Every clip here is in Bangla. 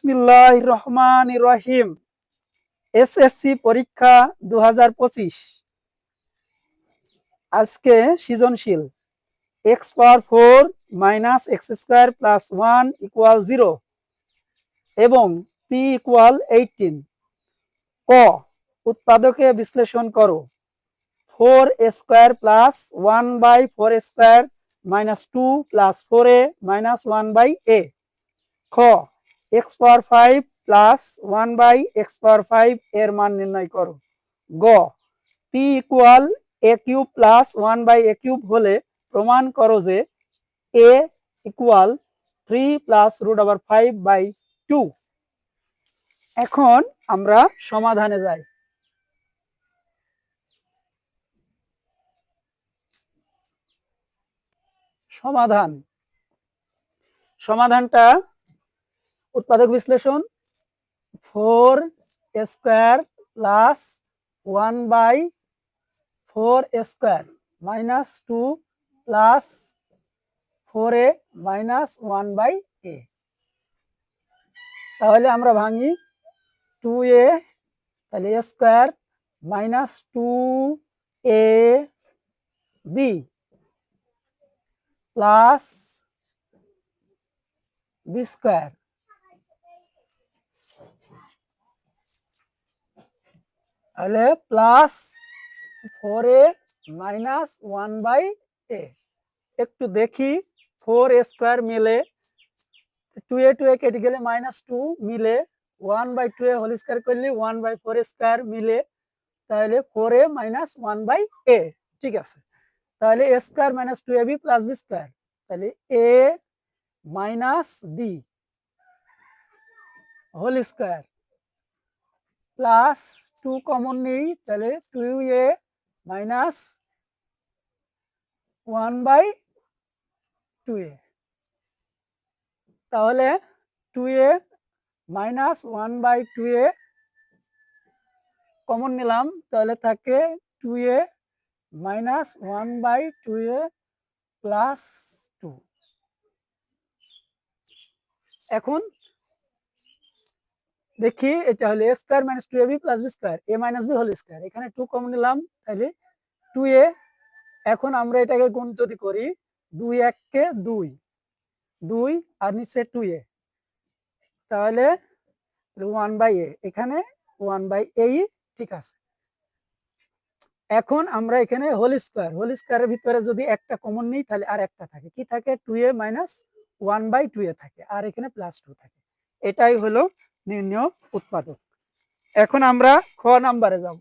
বিসমিল্লাহির রহমানির রহিম। এসএসসি পরীক্ষা 2025। আজকে সৃজনশীল x power 4 minus x square plus 1 equal 0 এবং পি ইকুয়াল 18। ক, উৎপাদকে বিশ্লেষণ করো। 4a² plus 1/4a² minus 2 plus 4a minus 1/a। খ, এক্স পাওয়ার 5 প্লাস 1/x⁵ এর মান নির্ণয় করো। গ, P equal a³ plus 1/a³ হলে প্রমাণ করো যে a ইকুয়াল 3 প্লাস √5/2। এখন আমরা সমাধানে যাই। সমাধানটা উৎপাদক বিশ্লেষণ 4a² plus 1/4a² minus 2 plus 4a minus 1/a। তাহলে আমরা ভাঙি 2a, তাহলে a² minus 2ab plus b², তাহলে প্লাস 4a মাইনাস 1/a। একটু দেখি 4a² মিলে 2a কেটে গেলে -2 মিলে 1/2a হোল স্কয়ার করলে 1/4a² মিলে, তাহলে 4a মাইনাস 1/a। ঠিক আছে, তাহলে a² minus 2ab plus b², তাহলে a minus b whole square plus 2 common নেই, তাহলে 2a মাইনাস 1/2a। তাহলে 2a মাইনাস 1/2a কমন নিলাম, তাহলে থাকে 2a মাইনাস 1/2a প্লাস 2। এখন দেখি এটা হলো a² minus 2ab plus b², a minus b whole square, এখানে 2 কমন নিলাম, তাহলে 2a। এখন আমরা এটাকে গুণ যদি করি 2 1 2 2 আর নিচে 2a, তাহলে 1/a, এখানে 1/a। ঠিক আছে, এখন আমরা এখানে হোল স্কয়ারের ভিতরে যদি একটা কমন নিই তাহলে আর একটা থাকে, কি থাকে 2a মাইনাস 1/2a থাকে, আর এখানে প্লাস 2 থাকে। এটাই হলো নির্ণয় উৎপাদক। এখন আমরা খ নাম্বারে যাব।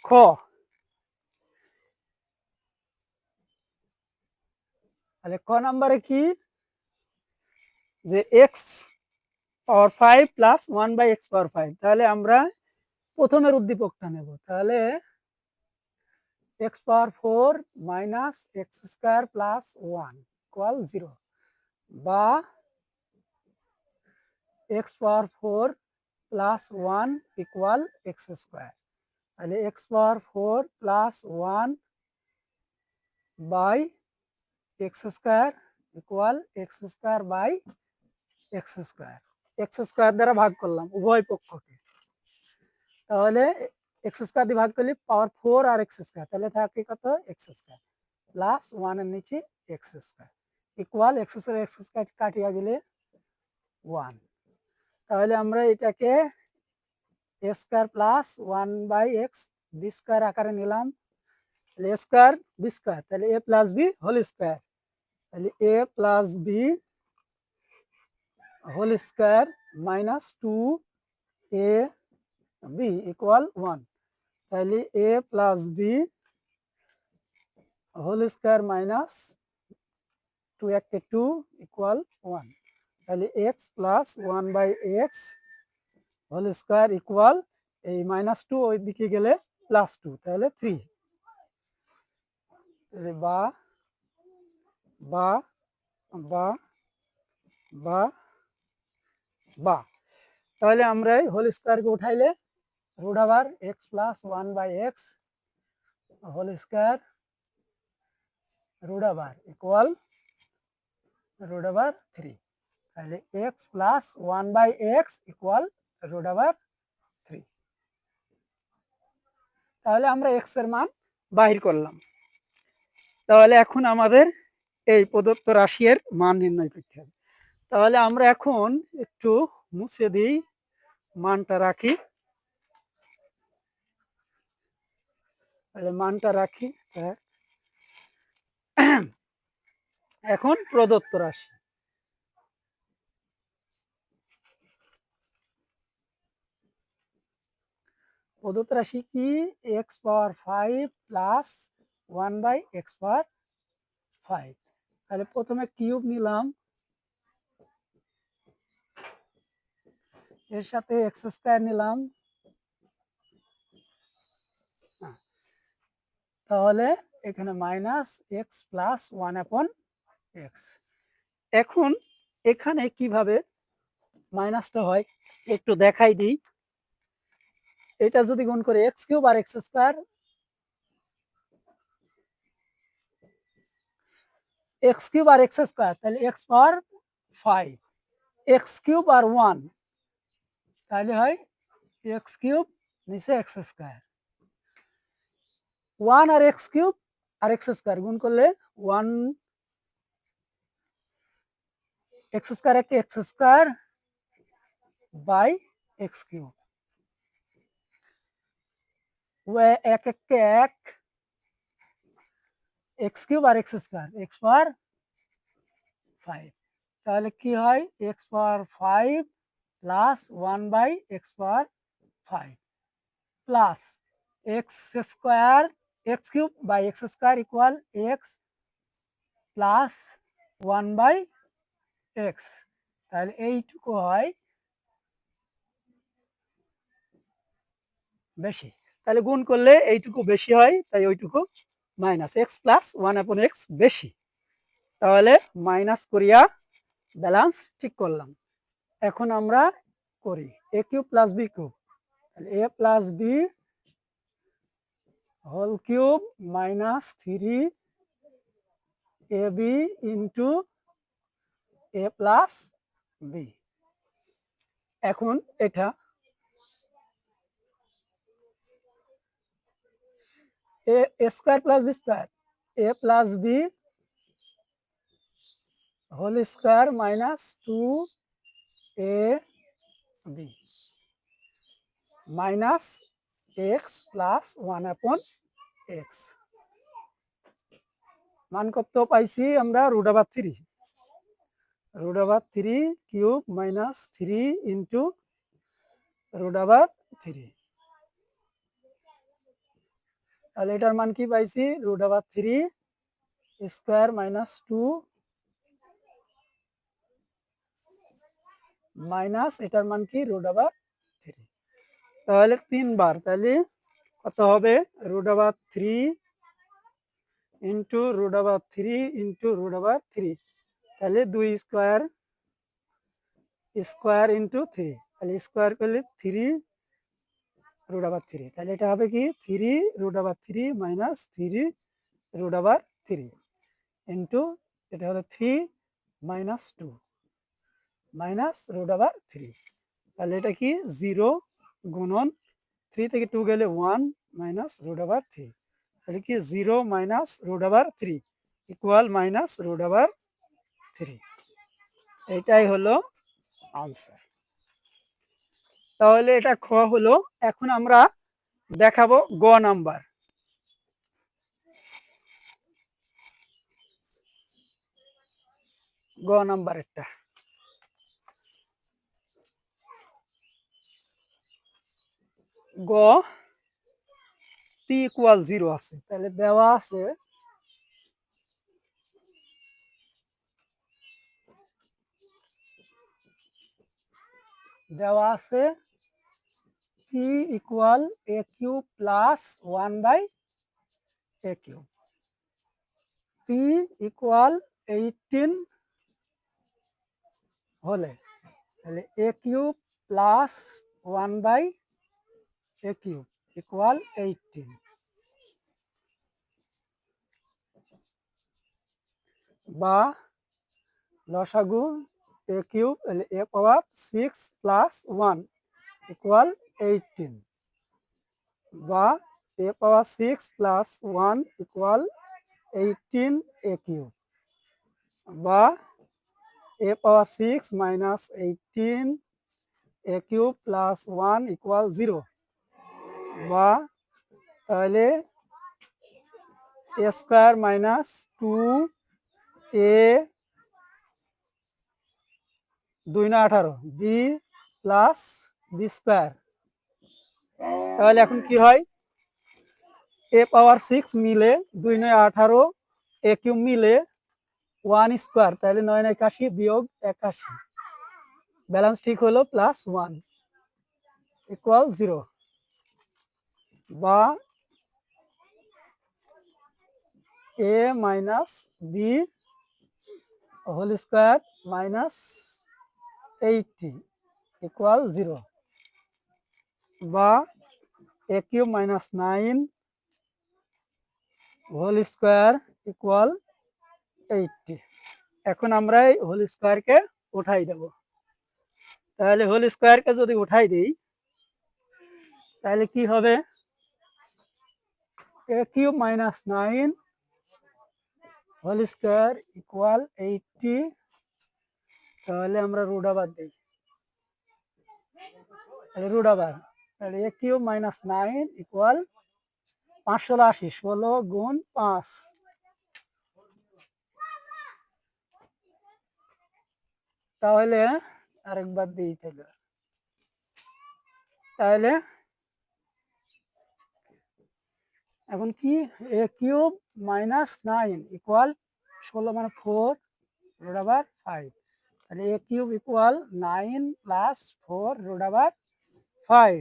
খ, তাহলে ক নাম্বারে কি, যে এক্স পাওয়ার 5 প্লাস 1/x⁵, তাহলে আমরা প্রথমের উদ্দীপকটা নেব। তাহলে x power 4 minus x² plus 1 equal 0, বা x power 4 plus 1 equal x²। তাহলে x power 4 plus 1 by x² equal x² by x²। x² দ্বারা ভাগ করলাম উভয় পক্ষকে, তাহলে x² দিয়ে ভাগ করলে পাওয়ার 4 আর x², তাহলে থাকে কত x² প্লাস 1 এর নিচে x² ইকুয়াল x² কাটিয়া গেলে 1। তাহলে আমরা এটাকে a² প্লাস 1/x b² আকারে নিলাম, তাহলে a² b², তাহলে a plus b whole square, তাহলে a plus b whole square minus 2a b equal 1, তাহলে a plus b whole square minus 2 1 2 equal 1, তাহলে x plus 1/x whole square equal এই -2 ওই দিকে গেলে +2, তাহলে 3। বা বা বা বা বা তাহলে আমরা হোল স্কয়ারকে উঠাইলে √x plus 1/x whole square root over equal root over 3, তাহলে x plus 1/x equal root over 3। তাহলে আমরা এক্স এর মান বাহির করলাম। তাহলে এখন আমাদের এই প্রদত্ত রাশি এর মান নির্ণয় করতে হবে। তাহলে আমরা এখন একটু মুছে দিই, মানটা রাখি। তাহলে মানটা রাখি। এখন প্রদত্ত রাশি, প্রদত্ত রাশি কি x power 5 plus 1/x power 5। তাহলে প্রথমে কিউব নিলাম, এর সাথে এক্স স্কয়ার নিলাম, তাহলে এখানে মাইনাস এক্স প্লাস 1/x। এখন এখানে কিভাবে মাইনাসটা হয় একটু দেখাই দিই। এটা যদি গুণ করে এক্স কিউব আর এক্স স্কয়ার, এক্স কিউব আর এক্স স্কয়ার, তাহলে এক্স পাওয়ার 5, এক্স কিউব আর 1, তাহলে হয় এক্স কিউব নিচে এক্স স্কয়ার। 1 আর এক্স কিউব আর এক্স স্কয়ার গুণ করলে 1 এক্স স্কয়ার একে x square by x cube, এক এককে এক, এক্স কিউব আর এক্স স্কয়ার, এক্স পাওয়ার 5। তাহলে কি হয় x power 5 plus 1/x power 5 plus x square, x cube by x square equal x plus 1/x। তাহলে এইটুকু হয় বেশি, তাহলে গুণ করলে এইটুকু বেশি হয়, তাই ওইটুকু মাইনাস এক্স প্লাস 1/x বেশি। তাহলে মাইনাস করিয়া ব্যালেন্স ঠিক করলাম। এখন আমরা করি a cube plus B cube, তাহলে a plus b whole cube minus 3ab into a plus b. এখন এটা a square plus b square, a plus b whole square minus 2ab minus x plus 1/x। মান কত পাইছি আমরা root over 3, root over 3 cube minus 3 into root over 3। তাহলে এটার মান কি পাইছি root over 3 square minus 2 minus এটার মান কি রুট ওভার 3। তাহলে 3 বার, তাহলে কত হবে root over 3 into root over 3 into root over 3, তাহলে 2 স্কয়ার স্কয়ার ইন্টু 3, তাহলে স্কয়ার করলে 3 রুট ওভার 3, তাহলে এটা হবে কি 3 root over 3 minus 3 root over 3 into এটা হলো 3 মাইনাস 2 মাইনাস রুট ওভার 3। তাহলে এটা কি 0 গুণন 3 থেকে 2 গেলে 1 মাইনাস রুট ওভার 3, তাহলে কি 0 minus root over 3 equal minus root over 3। এটাই হলো আনসার। তাহলে এটা খ হলো। এখন আমরা দেখাবো গ নাম্বার। গ নাম্বার একটা গ পি ইকুয়াল 0 আছে, তাহলে দেওয়া আছে P equal A cube plus 1/a cube, P equal 18 হলে তাহলে A cube plus 1/a cube equal 18। বা লসাগু A cube A power 6 plus 1 equal 18 বা A power 6 plus 1 equal 18 A cube বা A power 6 minus 18 A cube plus 1 equal 0 বা তাহলে এ স্কোয়ার মাইনাস 2 এ 2 না 18 বি প্লাস বি স্কোয়ার। তাহলে এখন কি হয়, এ পাওয়ার 6 মিলে 2 9 18 এ কিউব মিলে 1 স্কোয়ার, তাহলে 9 81 বিয়োগ 81, ব্যালেন্স ঠিক হলো প্লাস 1 ইকুয়াল 0 বা A minus B whole square minus 80 equal 0 বা A cube minus 9 whole square equal 80। এখন আমরা এই হোল স্কোয়ারকে উঠাই দেব। তাহলে হোল স্কোয়ারকে যদি উঠাই দিই তাহলে কি হবে, A cube minus 9 whole square equal 80। তাহলে আমরা রুট আবার দিই, রুট আবার, তাহলে এ কিউব মাইনাস 9 ইকুয়াল 5 16 80, 16 গুণ 5, তাহলে আরেকবার দিই তাহলে এখন কি, এ কিউব মাইনাস 9 ইকুয়াল 16 মানে 4 রুট আবার 5, তাহলে A cube equal 9 plus 4 root আবার 5।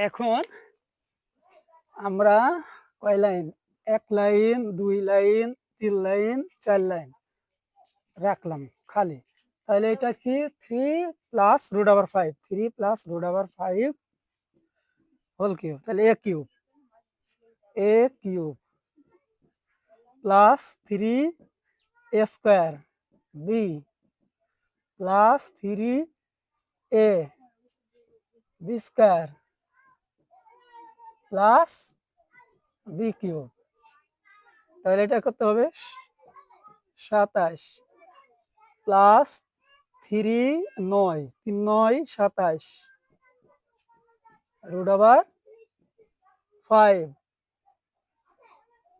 এখন আমরা কয় line, 1 line 2 line 3 line 4 line রাখলাম খালি, তাহলে এটা কি 3 প্লাস রুট আবার 5, 3 প্লাস রুট আবার 5 হোল কিউব, তাহলে A cube plus 3 A square B plus 3 A B square plus B cube, তাহলে এটা করতে হবে 27 প্লাস 3 9 3 9 27 রুট আবার 5,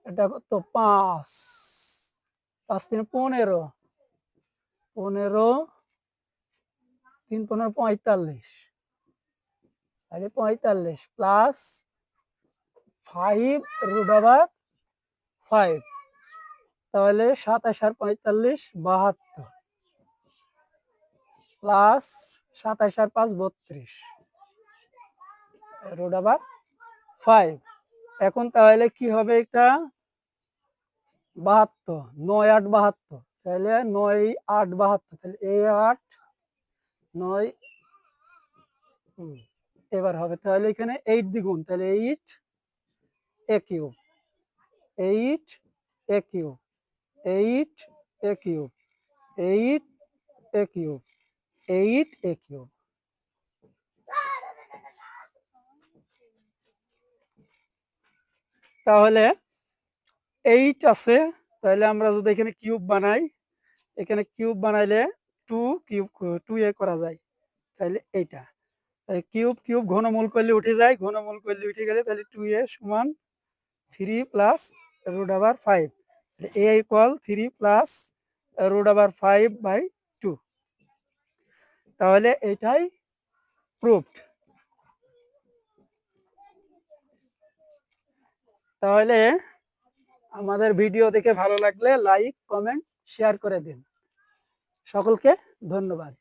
এটা কত 5 5 3 15 15 3 15 45, তাহলে 45 প্লাস 5 রুট আবার 5, তাহলে 27 আর 45 72 প্লাস 27 আর 5 32 রুট আবার 5। এখন তাহলে কি হবে, এটা 72, 9 8 72, তাহলে 9 8 72, তাহলে এ 8 9 এবার হবে, তাহলে এখানে 8 দ্বিগুণ, তাহলে 8 এ কিউব 8 এ কিউব 8 এ কিউব 8 এ কিউব 8 এ কিউব। তাহলে 8 আছে, তাহলে আমরা যদি এখানে কিউব বানাই, এখানে কিউব বানাইলে 2 কিউব 2 এ করা যায়, তাহলে এইটা, তাহলে কিউব কিউব ঘনমূল করলে উঠে যায়, ঘনমূল করলে উঠে গেলে তাহলে 2 এ সমান 3 প্লাস রুট আবার 5, এ ইকুয়াল 3 প্লাস রুট আবার 5/2, তাহলে এটাই প্রুফড। তাহলে আমাদের ভিডিও দেখে ভালো লাগলে লাইক কমেন্ট শেয়ার করে দিন। সকলকে ধন্যবাদ।